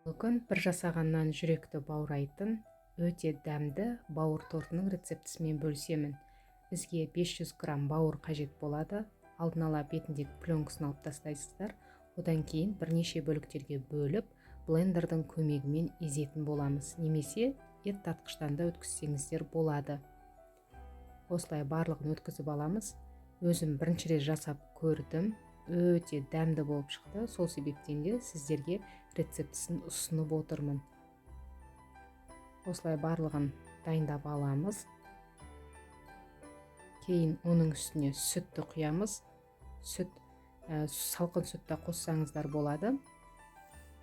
Бүгін бір жасағаннан жүректі баурайтын өте дәмді бауыр тортының рецептісімен бөлісемін. Бізге 500 грамм бауыр қажет болады. Алдын ала бетіндегі пленкасын алып тастайсыздар. Одан кейін бірнеше бөліктерге бөліп, блендердің көмегімен езетін боламыз. Немесе ет татқыштан да өткізсеңіздер болады. Осылай барлығын өткізіп аламыз. Өзім бірінші рет жасап көрдім. Өте дәмді болып шықты. Сол себептен де сіздерге рецептісін ұсынып отырмын. Осылай барлығын дайындап аламыз. Кейін оның үстіне сүтті құямыз. Салқын сүтті қоссаңыздар болады.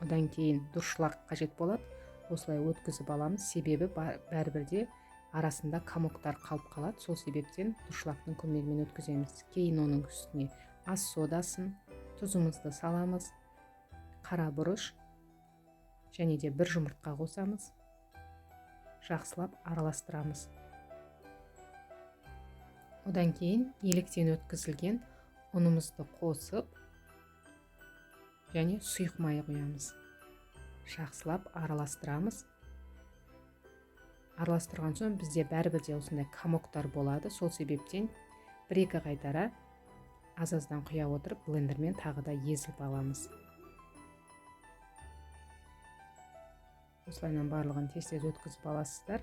Одан кейін дұршылақ қажет болады. Осылай өткізіп аламыз. Себебі бәрібірде арасында комоктар қалып қалады. Сол себептен дұршылақтың көмегімен өткіземіз. Кейін оның үстіне ас содасын, тұзымызды саламыз, қара бұрыш және де бір жұмыртқа қосамыз. Жақсылап араластырамыз. Одан кейін електен өткізілген ұнымызды қосып және сұйық май құямыз. Жақсылап араластырамыз. Араластырған соң бізде бәрібірде осындай комоктар болады. Сол себептен бір-екі қайтара аз-аздан құя отырып блендермен тағы да езіп аламыз. Осылайынан барлығын тез-тез өткізіп аласыздар.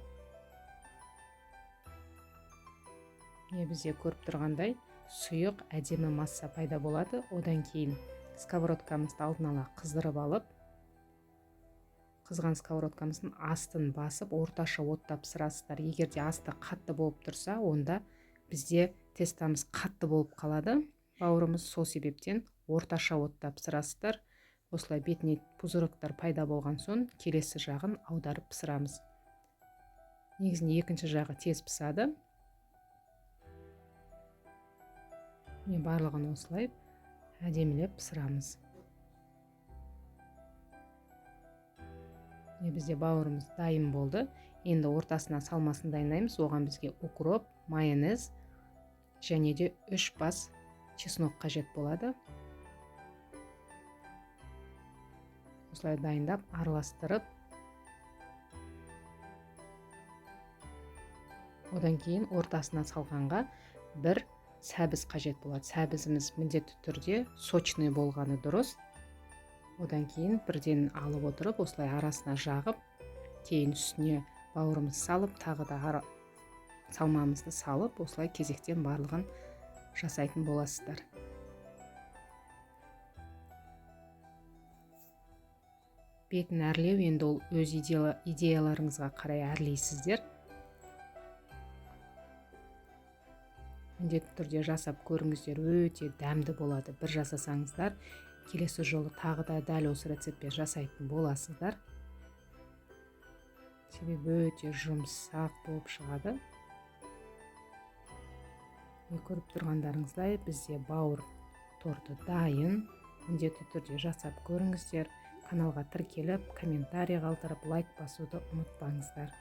Бізде көріп тұрғандай сұйық әдемі масса пайда болады. Одан кейін сковородкамызды алдын ала қыздырып алып, қызған сковородкамыздың астын басып, орташа отта пісірасыздар. Егер де асты қатты болып тұрса, онда бізде тестамыз қатты болып қалады. Бауырымыз сол себептен орташа отта пісірасыздар. Осылай бетіне пузырықтар пайда болған соң келесі жағын аударып пісірамыз. Негізінде екінші жағы тез пісады. Барлығын осылай әдемілеп пісірамыз. Бізде бауырымыз дайын болды. Енді ортасына салмасын дайындаймыз. Оған бізге укроп, майонез және де 3 бас чеснок қажет болады. Осылай дайындап, араластырып, одан кейін ортасына салғанға бір сәбіз қажет болады. Сәбізіміз міндетті түрде сочный болғаны дұрыс. Одан кейін бірден алып отырып, осылай арасына жағып, кейін үстіне бауырымыз салып, тағы да салмамызды салып, осылай кезектен барлығын жасайтын боласыздар. Бетін әрлеу енді ол өз идеяларыңызға қарай әрлейсіздер. Міндетті түрде жасап көріңіздер, өте дәмді болады. Бір жасасаңыздар, келесі жолы тағы да дәл осы рецептпен жасайтын боласыздар. Себебі өте жұмсақ болып шығады. Көріп тұрғандарыңыздай бізде бауыр торты дайын. Міндетті түрде жасап көріңіздер. Каналға тіркеліп, комментарий қалдырып, лайк басуды ұмытпаңыздар.